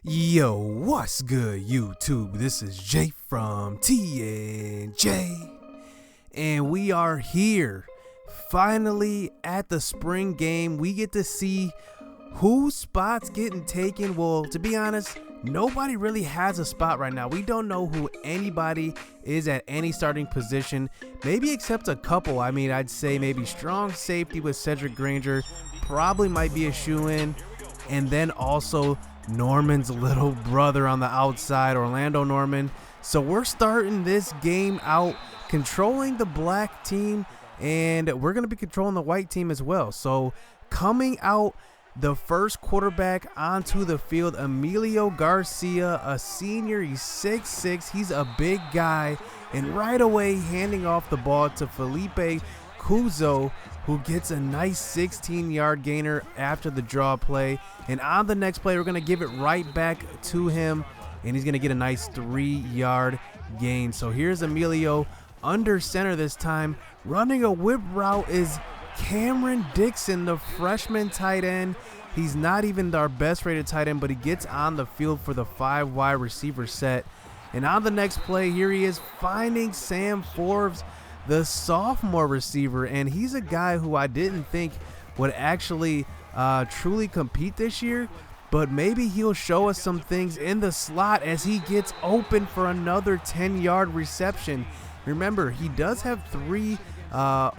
Yo, what's good, YouTube? This is Jay from TNJ, and we are here finally at the spring game. We get to see whose spot's getting taken. Well, to be honest, nobody really has a spot right now. We don't know who anybody is at any starting position, maybe except a couple. I mean, I'd say maybe strong safety with Cedric Granger probably might be a shoe-in, and then also Norman's little brother on the outside, Orlando Norman. So we're starting this game out controlling the black team, and we're going to be controlling the white team as well. So coming out, the first quarterback onto the field, Emilio Garcia, a senior. He's 6'6", he's a big guy, and right away handing off the ball to Felipe Cuzo, who gets a nice 16-yard gainer after the draw play. And on the next play, we're going to give it right back to him, and he's going to get a nice 3-yard gain. So here's Emilio under center this time. Running a whip route is Cameron Dixon, the freshman tight end. He's not even our best rated tight end, but he gets on the field for the 5 wide receiver set. And on the next play, here he is finding Sam Forbes, the sophomore receiver, and he's a guy who I didn't think would actually truly compete this year, but maybe he'll show us some things in the slot as he gets open for another 10-yard reception. Remember, he does have 3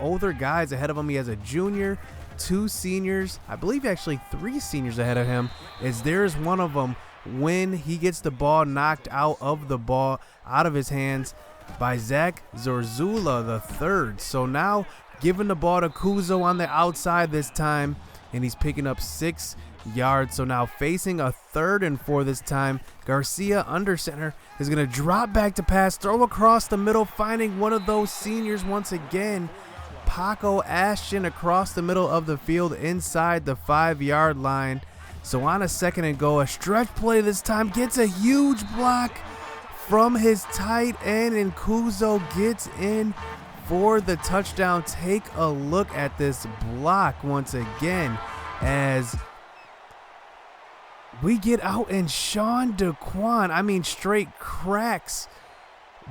older guys ahead of him. He has a junior, 2 seniors, I believe actually 3 seniors ahead of him, as there's one of them when he gets the ball knocked out of his hands by Zach Zorzula III. So now giving the ball to Cuzo on the outside this time, and he's picking up 6 yards. So now facing a 3rd and 4 this time. Garcia under center is going to drop back to pass, throw across the middle, finding one of those seniors once again. Paco Ashton across the middle of the field inside the 5-yard line. So on a 2nd and goal, a stretch play this time, gets a huge block from his tight end, and Cuzo gets in for the touchdown. Take a look at this block once again as we get out, and Sean DeQuan, straight cracks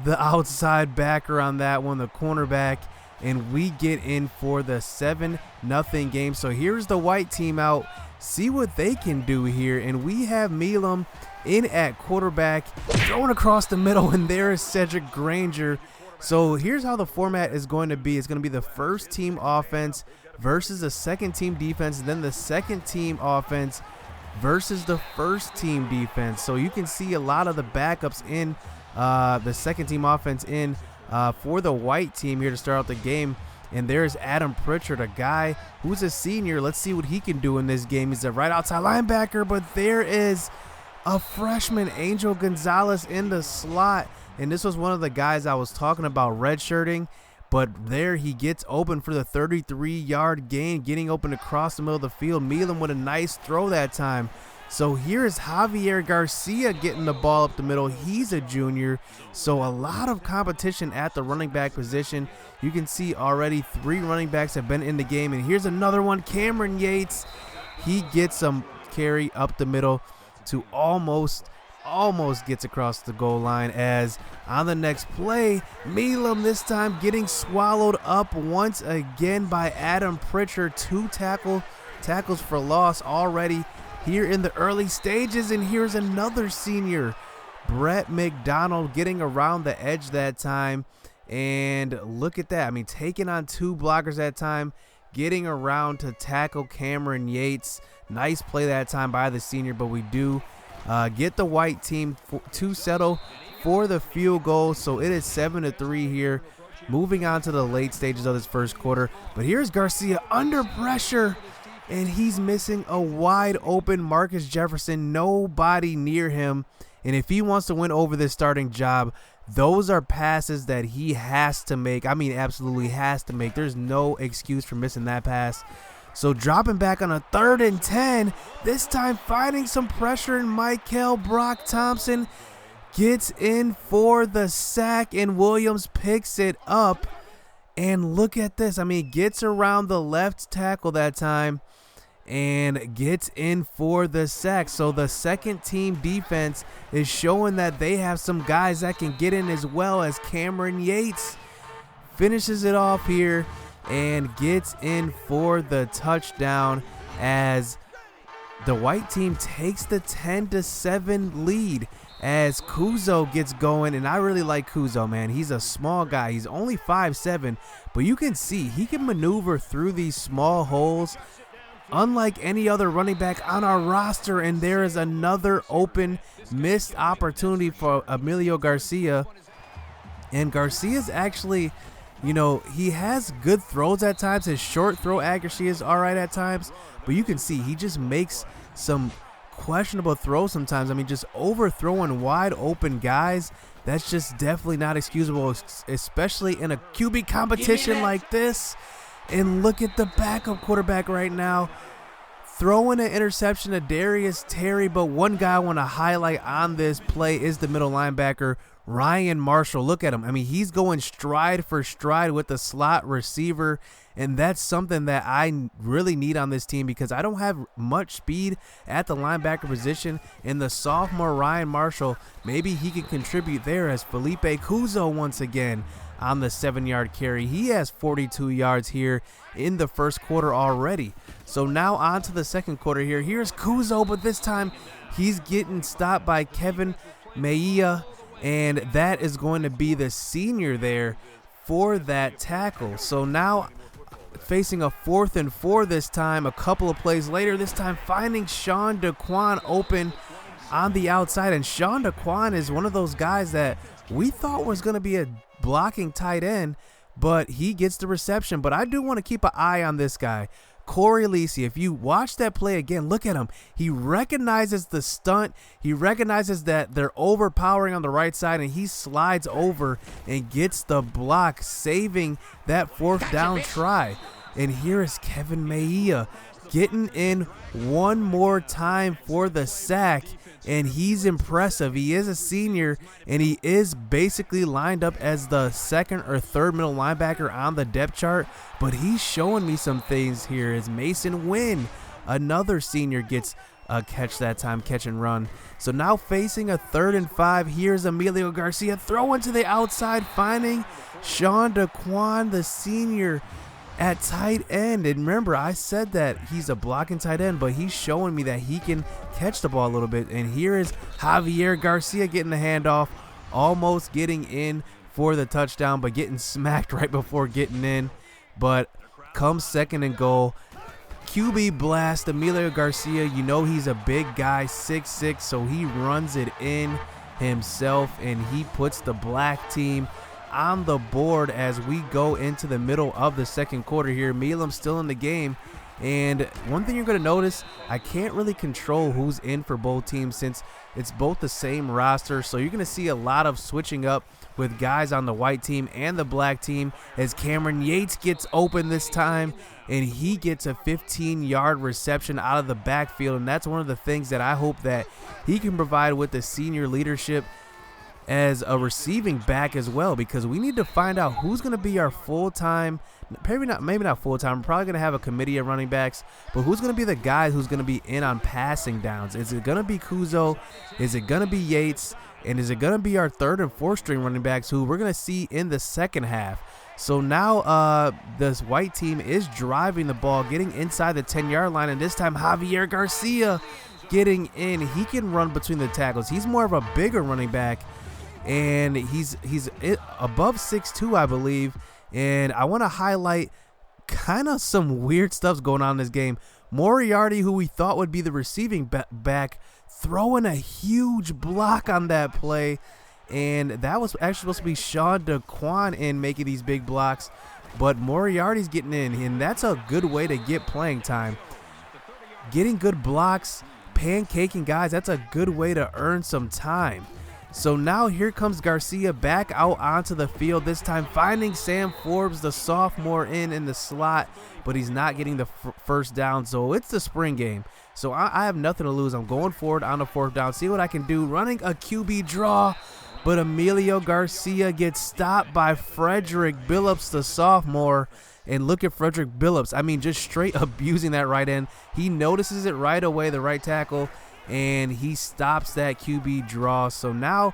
the outside backer on that one, the cornerback, and we get in for the 7-0 game. So here's the white team out, see what they can do here, and we have Milam in at quarterback, throwing across the middle, and there is Cedric Granger. So here's how the format is going to be. It's going to be the first team offense versus the second team defense, and then the second team offense versus the first team defense. So you can see a lot of the backups in the second team offense in for the white team here to start out the game. And there's Adam Pritchard, a guy who's a senior. Let's see what he can do in this game. He's a right outside linebacker, but there is a freshman, Angel Gonzalez, in the slot. And this was one of the guys I was talking about redshirting, but there he gets open for the 33-yard gain, getting open across the middle of the field. Milam with a nice throw that time. So here's Javier Garcia getting the ball up the middle. He's a junior, so a lot of competition at the running back position. You can see already 3 running backs have been in the game, and here's another one, Cameron Yates. He gets some carry up the middle to almost gets across the goal line, as on the next play, Milam this time getting swallowed up once again by Adam Pritchard. 2 tackles for loss already here in the early stages, and here's another senior, Brett McDonald, getting around the edge that time. And look at that, taking on 2 blockers that time, getting around to tackle Cameron Yates. Nice play that time by the senior, but we do get the white team to settle for the field goal. So it is 7-3 here, moving on to the late stages of this first quarter. But here's Garcia under pressure, and he's missing a wide open Marcus Jefferson, nobody near him. And if he wants to win over this starting job, those are passes that he has to make. Absolutely has to make. There's no excuse for missing that pass. So dropping back on a 3rd and 10, this time finding some pressure, and Michael Brock Thompson gets in for the sack, and Williams picks it up. And look at this. Gets around the left tackle that time, and gets in for the sack. So the second team defense is showing that they have some guys that can get in, as well as Cameron Yates finishes it off here and gets in for the touchdown as the white team takes the 10-7 lead as Kuzo gets going. And I really like Kuzo, man. He's a small guy. He's only 5'7", but you can see he can maneuver through these small holes unlike any other running back on our roster. And there is another open missed opportunity for Emilio Garcia. And Garcia's actually, you know, he has good throws at times. His short throw accuracy is all right at times, but you can see he just makes some questionable throws sometimes. I mean, just overthrowing wide open guys, that's just definitely not excusable, especially in a QB competition like this. And look at the backup quarterback right now throwing an interception to Darius Terry. But one guy I want to highlight on this play is the middle linebacker, Ryan Marshall. Look at him. I mean, he's going stride for stride with the slot receiver, and that's something that I really need on this team because I don't have much speed at the linebacker position. And the sophomore Ryan Marshall, maybe he can contribute there, as Felipe Kuzo once again on the 7-yard carry. He has 42 yards here in the first quarter already. So now on to the second quarter here. Here's Kuzo, but this time he's getting stopped by Kevin Maia, and that is going to be the senior there for that tackle. So now facing a 4th and 4 this time, a couple of plays later, this time finding Sean DeQuan open on the outside. And Sean DeQuan is one of those guys that we thought was going to be a blocking tight end, but he gets the reception. But I do want to keep an eye on this guy, Corey Lisi. If you watch that play again, look at him. He recognizes the stunt. He recognizes that they're overpowering on the right side, and he slides over and gets the block, saving that 4th down try. And here is Kevin Maia getting in one more time for the sack, and he's impressive. He is a senior, and he is basically lined up as the 2nd or 3rd middle linebacker on the depth chart, but he's showing me some things here as Mason Wynn, another senior, gets a catch that time, catch and run. So now facing a 3rd and 5, here's Emilio Garcia throwing to the outside, finding Sean DeQuan, the senior, at tight end. And remember, I said that he's a blocking tight end, but he's showing me that he can catch the ball a little bit. And here is Javier Garcia getting the handoff, almost getting in for the touchdown, but getting smacked right before getting in. But comes 2nd and goal, QB blast, Emilio Garcia. You know he's a big guy, 6'6", so he runs it in himself, and he puts the black team on the board as we go into the middle of the second quarter here. Milam's still in the game, and one thing you're going to notice, I can't really control who's in for both teams since it's both the same roster. So you're going to see a lot of switching up with guys on the white team and the black team as Cameron Yates gets open this time, and he gets a 15-yard reception out of the backfield. And that's one of the things that I hope that he can provide with the senior leadership as a receiving back as well, because we need to find out who's going to be our full-time, maybe not full-time, we're probably going to have a committee of running backs, but who's going to be the guy who's going to be in on passing downs? Is it going to be Kuzo? Is it going to be Yates? And is it going to be our 3rd and 4th string running backs who we're going to see in the second half? So now this white team is driving the ball, getting inside the 10-yard line, and this time Javier Garcia getting in. He can run between the tackles. He's more of a bigger running back, and he's above 6'2", I believe. And I want to highlight kind of some weird stuff's going on in this game. Moriarty, who we thought would be the receiving back, throwing a huge block on that play, and that was actually supposed to be Sean DeQuan in making these big blocks, but Moriarty's getting in, and that's a good way to get playing time. Getting good blocks, pancaking guys, that's a good way to earn some time. So now here comes Garcia back out onto the field, this time finding Sam Forbes, the sophomore, in the slot, but he's not getting the first down. So it's the spring game. So I have nothing to lose. I'm going forward on the 4th down, see what I can do, running a QB draw, but Emilio Garcia gets stopped by Frederick Billups, the sophomore, And look at Frederick Billups. I mean, just straight abusing that right end. He notices it right away, the right tackle, and he stops that QB draw. So now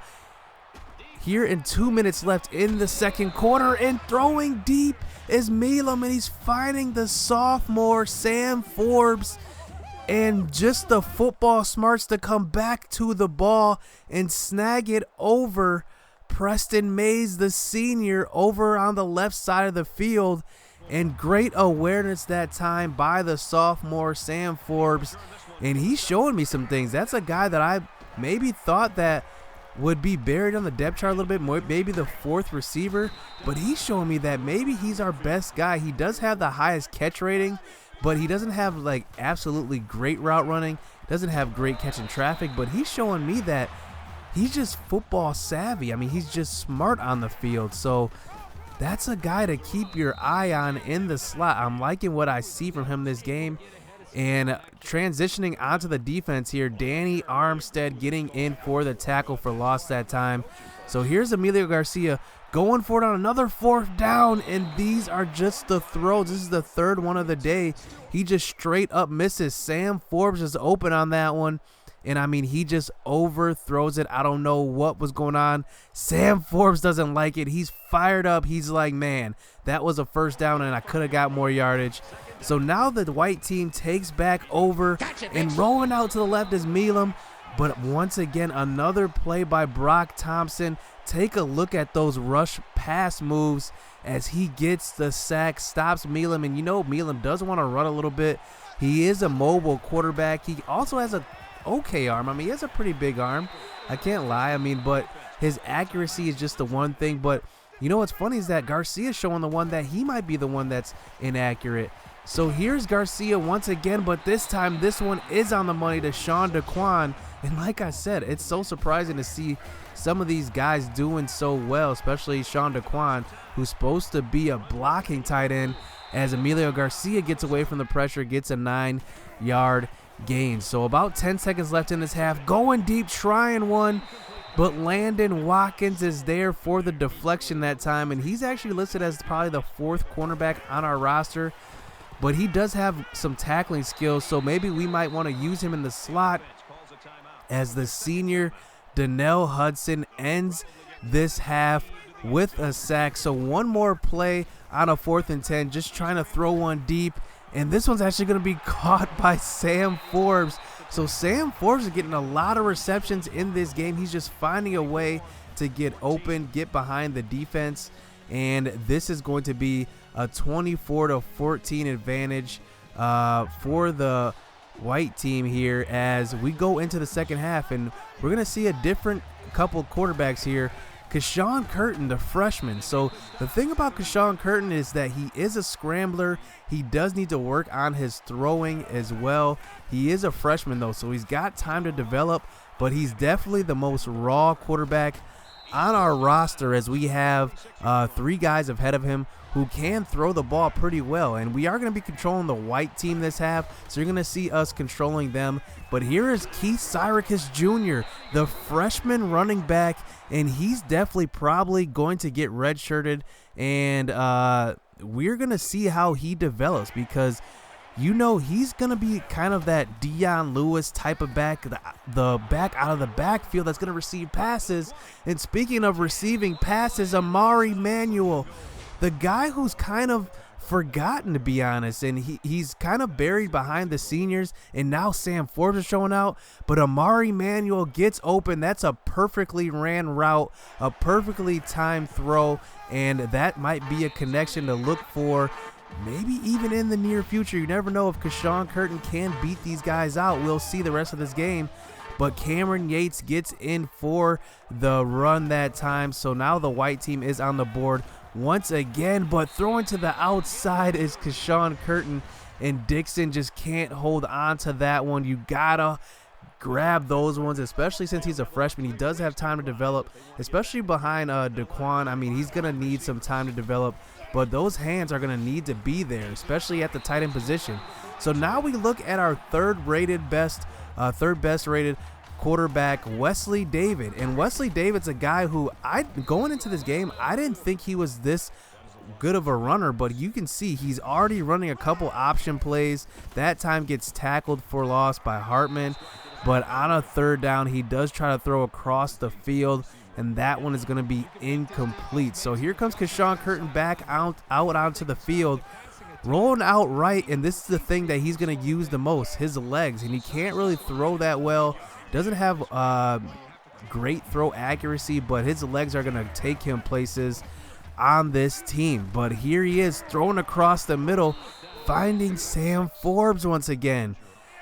here in 2 minutes left in the second quarter, and throwing deep is Milam, and he's finding the sophomore Sam Forbes, and just the football smarts to come back to the ball and snag it over Preston Mays, the senior, over on the left side of the field. And great awareness that time by the sophomore Sam Forbes, and he's showing me some things. That's a guy that I maybe thought that would be buried on the depth chart a little bit more, maybe the fourth receiver, but he's showing me that maybe he's our best guy. He does have the highest catch rating, but he doesn't have like absolutely great route running, doesn't have great catching traffic, but he's showing me that he's just football savvy. I mean, he's just smart on the field. So that's a guy to keep your eye on in the slot. I'm liking what I see from him this game. And transitioning onto the defense here, Danny Armstead getting in for the tackle for loss that time. So here's Emilio Garcia going for it on another fourth down, and these are just the throws. This is the third one of the day. He just straight up misses. Sam Forbes is open on that one. And, I mean, he just overthrows it. I don't know what was going on. Sam Forbes doesn't like it. He's fired up. He's like, man, that was a first down, and I could have got more yardage. So now the white team takes back over, and rolling out to the left is Milam. But once again, another play by Brock Thompson. Take a look at those rush pass moves as he gets the sack, stops Milam. And, you know, Milam does want to run a little bit. He is a mobile quarterback. He also has a okay arm. I mean, he has a pretty big arm, I can't lie. I mean, but his accuracy is just the one thing. But you know what's funny is that Garcia's showing the one that he might be the one that's inaccurate. So here's Garcia once again, but this time this one is on the money to Sean DeQuan. And like I said, it's so surprising to see some of these guys doing so well, especially Sean DeQuan, who's supposed to be a blocking tight end, as Emilio Garcia gets away from the pressure, gets a 9-yard gain. So about 10 seconds left in this half, going deep, trying one, but Landon Watkins is there for the deflection that time, and he's actually listed as probably the fourth cornerback on our roster, but he does have some tackling skills, so maybe we might want to use him in the slot, as the senior Donnell Hudson ends this half with a sack. So one more play on a 4th and 10, just trying to throw one deep. And this one's actually going to be caught by Sam Forbes. So Sam Forbes is getting a lot of receptions in this game. He's just finding a way to get open, get behind the defense. And this is going to be a 24-14 advantage for the white team here as we go into the second half. And we're going to see a different couple quarterbacks here. Kashawn Curtin, the freshman. So the thing about Kashawn Curtin is that he is a scrambler. He does need to work on his throwing as well. He is a freshman though, so he's got time to develop, but he's definitely the most raw quarterback on our roster, as we have 3 guys ahead of him who can throw the ball pretty well. And we are going to be controlling the white team this half, so you're going to see us controlling them. But here is Keith Syracuse Jr., the freshman running back, and he's definitely probably going to get redshirted. And we're going to see how he develops, because you know he's going to be kind of that Dion Lewis type of back, the back out of the backfield that's going to receive passes. And speaking of receiving passes, Amari Manuel, the guy who's kind of forgotten, to be honest, and he's kind of buried behind the seniors, and now Sam Forbes is showing out, but Amari Manuel gets open. That's a perfectly ran route, a perfectly timed throw, and that might be a connection to look for maybe even in the near future. You never know if Kashawn Curtin can beat these guys out. We'll see the rest of this game. But Cameron Yates gets in for the run that time. So now the white team is on the board once again, but throwing to the outside is Kashawn Curtin, and Dixon just can't hold on to that one. You gotta grab those ones, especially since he's a freshman. He does have time to develop, especially behind DeQuan. I mean, he's gonna need some time to develop, but those hands are gonna need to be there, especially at the tight end position. So now we look at our third best rated quarterback, Wesley David. And Wesley David's a guy who, going into this game, I didn't think he was this good of a runner, but you can see he's already running a couple option plays. That time gets tackled for loss by Hartman, but on a third down, he does try to throw across the field, and that one is going to be incomplete. So here comes Keshawn Curtin back out onto the field, rolling out right, and this is the thing that he's going to use the most, his legs, and he can't really throw that well. Doesn't have great throw accuracy, but his legs are going to take him places on this team. But here he is throwing across the middle, finding Sam Forbes once again.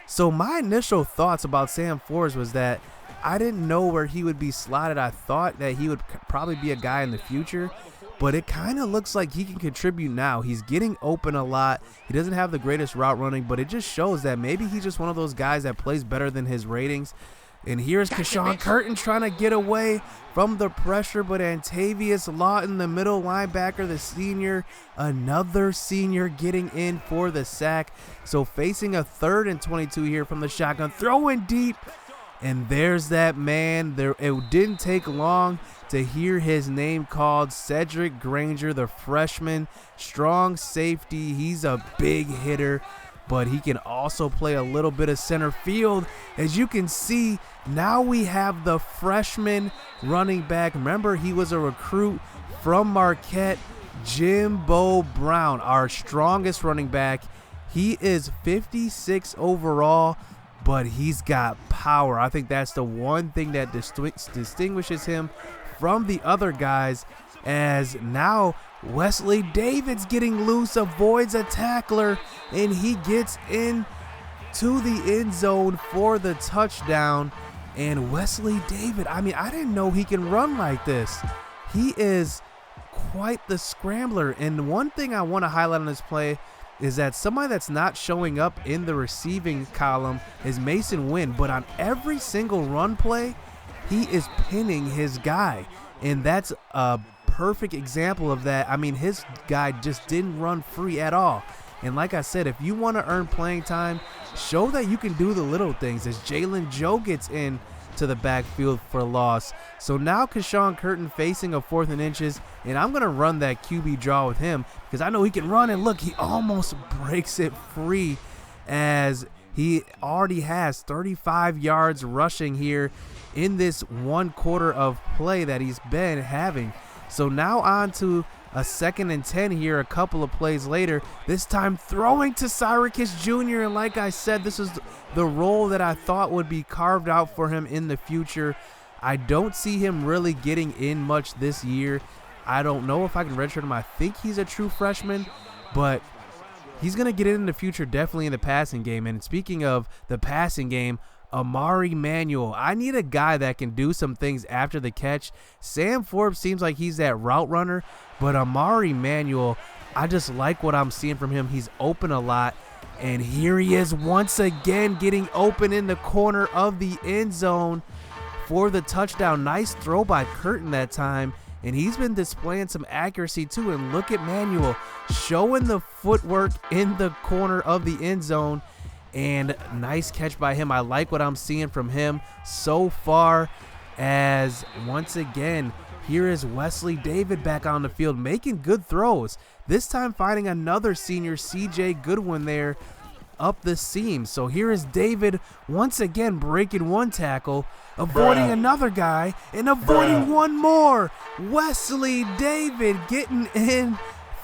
So my initial thoughts about Sam Forbes was that I didn't know where he would be slotted. I thought that he would probably be a guy in the future, but it kind of looks like he can contribute now. He's getting open a lot. He doesn't have the greatest route running, but it just shows that maybe he's just one of those guys that plays better than his ratings. And here's Keshawn Curtin trying to get away from the pressure, but Antavius Lawton, the middle linebacker, the senior, another senior getting in for the sack. So facing a 3rd and 22 here from the shotgun, throwing deep. And there's that man. It didn't take long to hear his name called, Cedric Granger, the freshman, strong safety. He's a big hitter, but he can also play a little bit of center field. As you can see, now we have the freshman running back. Remember, he was a recruit from Marquette, Jimbo Brown, our strongest running back. He is 56 overall, but he's got power. I think that's the one thing that distinguishes him from the other guys, as now Wesley David's getting loose, avoids a tackler, and he gets in to the end zone for the touchdown. And Wesley David, I mean, I didn't know he can run like this. He is quite the scrambler. And one thing I want to highlight on this play is that somebody that's not showing up in the receiving column is Mason Wynn, but on every single run play, he is pinning his guy. And that's a perfect example of that. I mean, his guy just didn't run free at all. And like I said, if you want to earn playing time, show that you can do the little things, as Jalen Joe gets in to the backfield for loss. So now Keshawn Curtin facing a 4th and inches, and I'm going to run that QB draw with him because I know he can run, and look, he almost breaks it free as he already has 35 yards rushing here in this 1 quarter of play that he's been having. So now on to a 2nd and 10 here a couple of plays later, this time throwing to Syracuse Jr. And like I said, this is the role that I thought would be carved out for him in the future. I don't see him really getting in much this year. I don't know if I can redshirt him. I think he's a true freshman, but he's going to get in the future, definitely in the passing game. And speaking of the passing game, Amari Manuel. I need a guy that can do some things after the catch. Sam Forbes seems like he's that route runner, but Amari Manuel, I just like what I'm seeing from him. He's open a lot, and here he is once again getting open in the corner of the end zone for the touchdown. Nice throw by Curtin that time, and he's been displaying some accuracy too. And look at Manuel showing the footwork in the corner of the end zone. And nice catch by him. I like what I'm seeing from him so far, as once again, here is Wesley David back on the field making good throws. This time finding another senior, CJ Goodwin, there up the seam. So here is David once again breaking 1 tackle, avoiding another guy, and avoiding 1 more. Wesley David getting in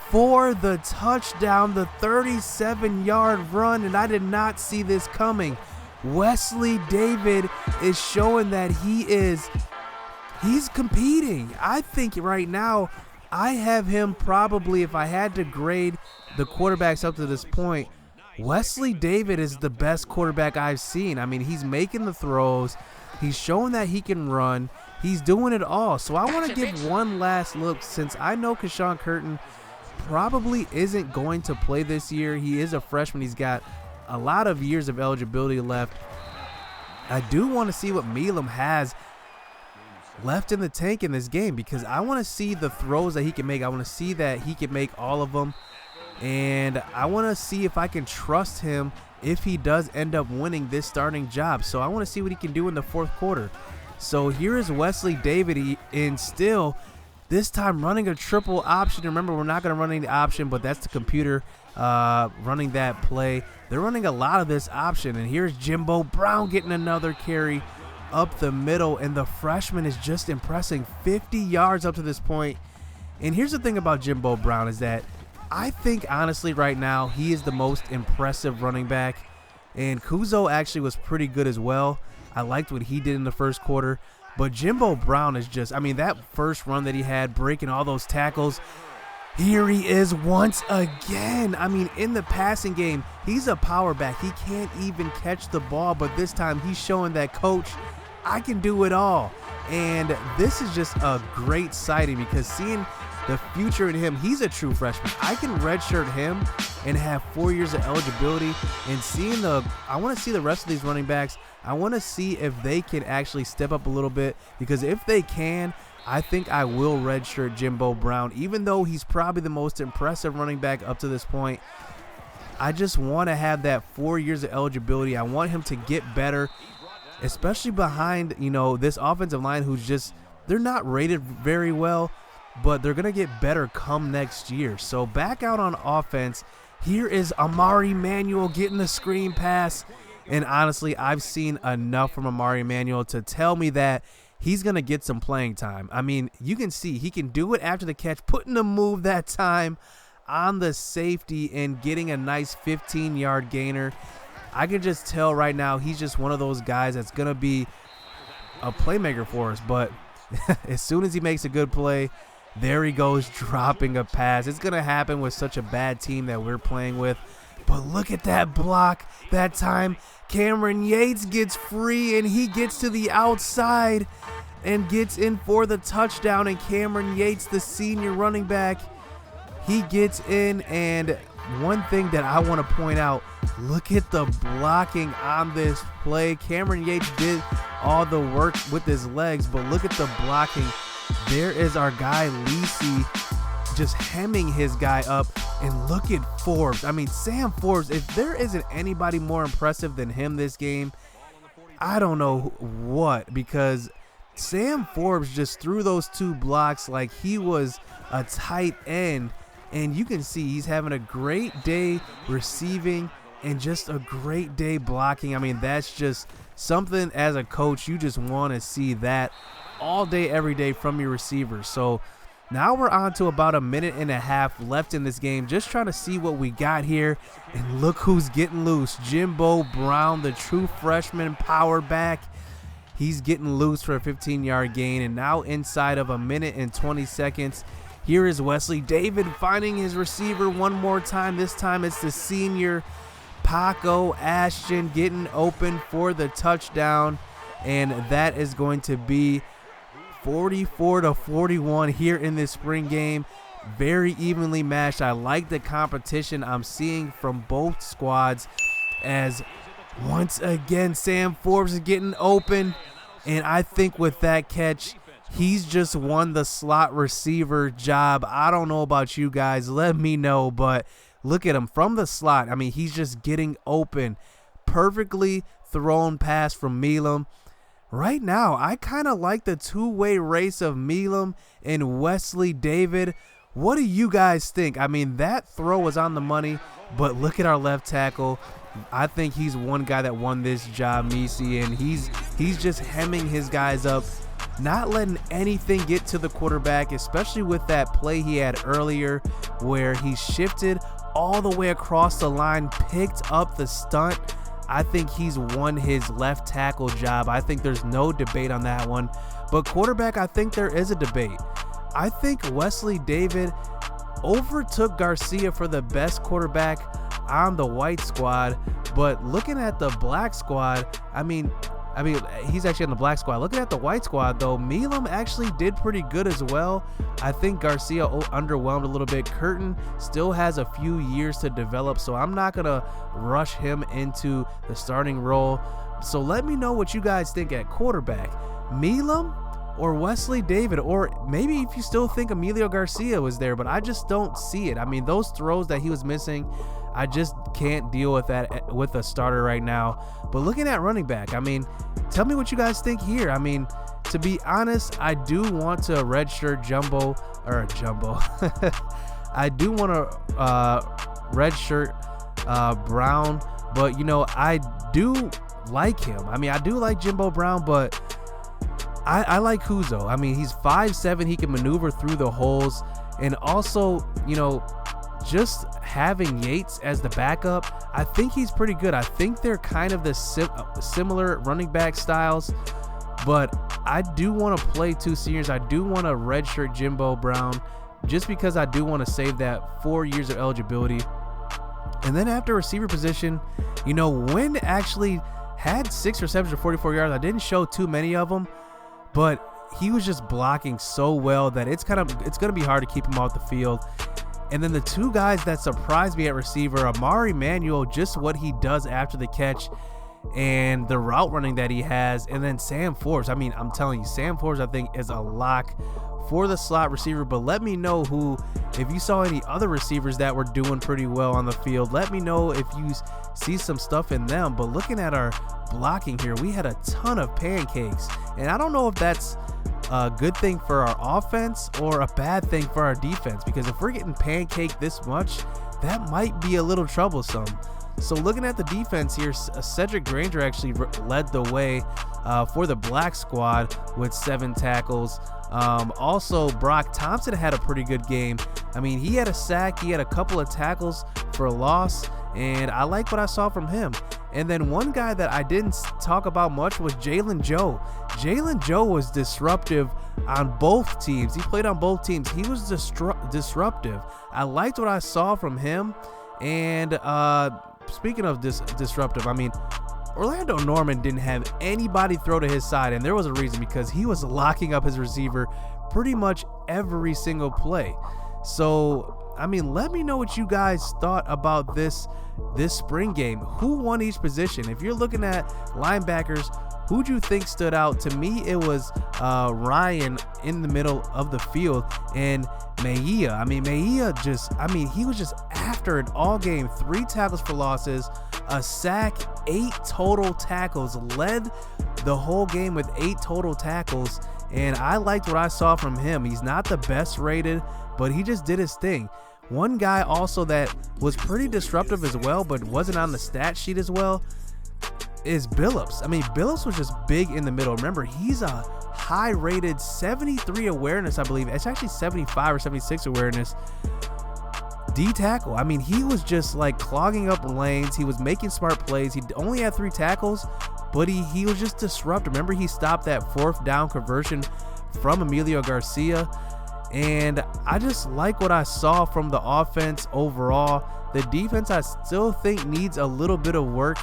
for the touchdown, the 37-yard run, and I did not see this coming. Wesley David is showing that he's competing. I think right now I have him probably, if I had to grade the quarterbacks up to this point, Wesley David is the best quarterback I've seen. I mean, he's making the throws. He's showing that he can run. He's doing it all. So I want to give one last look, since I know Keshawn Curtin probably isn't going to play this year. He is a freshman. He's got a lot of years of eligibility left. I do want to see what Milam has left in the tank in this game, because I want to see the throws that he can make. I want to see that he can make all of them, and I want to see if I can trust him if he does end up winning this starting job. So I want to see what he can do in the 4th quarter. So here is Wesley David, and still This time running a triple option. Remember, we're not going to run any option, but that's the computer running that play. They're running a lot of this option, and here's Jimbo Brown getting another carry up the middle, and the freshman is just impressing. 50 yards up to this point. And here's the thing about Jimbo Brown is that I think, honestly, right now, he is the most impressive running back. And Kuzo actually was pretty good as well. I liked what he did in the first quarter. But Jimbo Brown is just, I mean, that first run that he had, breaking all those tackles, here he is once again. I mean, in the passing game, he's a power back. He can't even catch the ball, but this time he's showing that, coach, I can do it all. And this is just a great sighting because seeing the future in him, he's a true freshman. I can redshirt him and have 4 years of eligibility, and seeing I want to see the rest of these running backs. I want to see if they can actually step up a little bit, because if they can, I think I will redshirt Jimbo Brown, even though he's probably the most impressive running back up to this point. I just want to have that 4 years of eligibility. I want him to get better, especially behind, this offensive line who's just, they're not rated very well, but they're going to get better come next year. So back out on offense, here is Amari Manuel getting the screen pass. And honestly, I've seen enough from Amari Manuel to tell me that he's going to get some playing time. I mean, you can see he can do it after the catch, putting the move that time on the safety and getting a nice 15-yard gainer. I can just tell right now he's just one of those guys that's going to be a playmaker for us. But as soon as he makes a good play, there he goes, dropping a pass. It's going to happen with such a bad team that we're playing with. But look at that block that time. Cameron Yates gets free, and he gets to the outside and gets in for the touchdown. And Cameron Yates, the senior running back, he gets in. And one thing that I want to point out, look at the blocking on this play. Cameron Yates did all the work with his legs, but look at the blocking. There is our guy Lisi just hemming his guy up, and look at Forbes. I mean, Sam Forbes, if there isn't anybody more impressive than him this game, I don't know what, because Sam Forbes just threw those two blocks like he was a tight end, and you can see he's having a great day receiving and just a great day blocking. I mean, that's just something as a coach you just want to see that all day, every day from your receivers. So now we're on to about a minute and a half left in this game, just trying to see what we got here. And look who's getting loose. Jimbo Brown, the true freshman power back. He's getting loose for a 15-yard gain. And now inside of a minute and 20 seconds, here is Wesley David finding his receiver one more time. This time it's the senior Paco Ashton getting open for the touchdown. And that is going to be 44-41 here in this spring game. Very evenly matched. I like the competition I'm seeing from both squads, as once again Sam Forbes is getting open, and I think with that catch he's just won the slot receiver job. I don't know about you guys, let me know, but look at him from the slot. I mean, he's just getting open. Perfectly thrown pass from Milam. Right now, I kind of like the two-way race of Milam and Wesley David. What do you guys think? I mean, that throw was on the money, but look at our left tackle. I think he's one guy that won this job, Misi, and he's just hemming his guys up, not letting anything get to the quarterback, especially with that play he had earlier where he shifted all the way across the line, picked up the stunt. I think he's won his left tackle job. I think there's no debate on that one. But quarterback, I think there is a debate. I think Wesley David overtook Garcia for the best quarterback on the white squad. But looking at the black squad, I mean, he's actually on the black squad. Looking at the white squad, though, Milam actually did pretty good as well. I think Garcia underwhelmed a little bit. Curtin still has a few years to develop, so I'm not going to rush him into the starting role. So let me know what you guys think at quarterback. Milam or Wesley David, or maybe if you still think Emilio Garcia was there, but I just don't see it. I mean, those throws that he was missing, I just can't deal with that with a starter right now. But looking at running back, I mean, tell me what you guys think here. I mean, to be honest, I do want to redshirt Jumbo. I do want to redshirt Brown, but, you know, I do like him. I mean, I do like Jimbo Brown, but I like Kuzo. I mean, he's 5'7". He can maneuver through the holes. And also, you know, just having Yates as the backup, I think he's pretty good. I think they're kind of the similar running back styles, but I do want to play two seniors. I do want to redshirt Jimbo Brown just because I do want to save that 4 years of eligibility. And then after receiver position, you know, Wynn actually had 6 receptions for 44 yards. I didn't show too many of them, but he was just blocking so well that it's going to be hard to keep him off the field. And then the two guys that surprised me at receiver, Amari Manuel, just what he does after the catch and the route running that he has. And then Sam Forbes. I mean, I'm telling you, Sam Forbes, I think, is a lock for the slot receiver. But let me know if you saw any other receivers that were doing pretty well on the field. Let me know if you see some stuff in them. But looking at our blocking here, we had a ton of pancakes. And I don't know if that's a good thing for our offense or a bad thing for our defense, because if we're getting pancaked this much, that might be a little troublesome. So looking at the defense here, Cedric Granger actually led the way for the black squad with 7 tackles. Also, Brock Thompson had a pretty good game. I mean, he had a sack, he had a couple of tackles for a loss, and I like what I saw from him. And then one guy that I didn't talk about much was Jalen Joe. Jalen Joe was disruptive on both teams. He played on both teams. He was disruptive. I liked what I saw from him. And speaking of disruptive, I mean, Orlando Norman didn't have anybody throw to his side, and there was a reason, because he was locking up his receiver pretty much every single play. So, I mean, let me know what you guys thought about this spring game. Who won each position? If you're looking at linebackers, who do you think stood out? To me, it was Ryan in the middle of the field, and Mejia. I mean, Mejia he was just after it all game. 3 tackles for losses, a sack, 8 total tackles, led the whole game with 8 total tackles, and I liked what I saw from him. He's not the best rated, but he just did his thing. One guy also that was pretty disruptive as well, but wasn't on the stat sheet as well, is Billups. I mean, Billups was just big in the middle. Remember, he's a high-rated 73 awareness, I believe. It's actually 75 or 76 awareness. D-tackle. I mean, he was just like clogging up lanes. He was making smart plays. He only had 3 tackles, but he was just disruptive. Remember, he stopped that 4th down conversion from Emilio Garcia. And I just like what I saw from the offense overall. The defense, I still think, needs a little bit of work,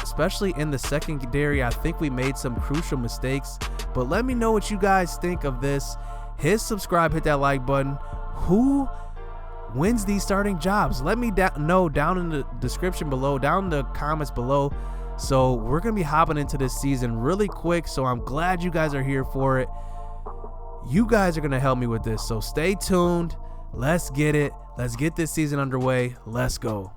especially in the secondary. I think we made some crucial mistakes, but let me know what you guys think of this. Hit subscribe, hit that like button. Who wins these starting jobs? Let me know down in the description below, down in the comments below. So we're going to be hopping into this season really quick, so I'm glad you guys are here for it. You guys are going to help me with this, so stay tuned. Let's get it. Let's get this season underway. Let's go.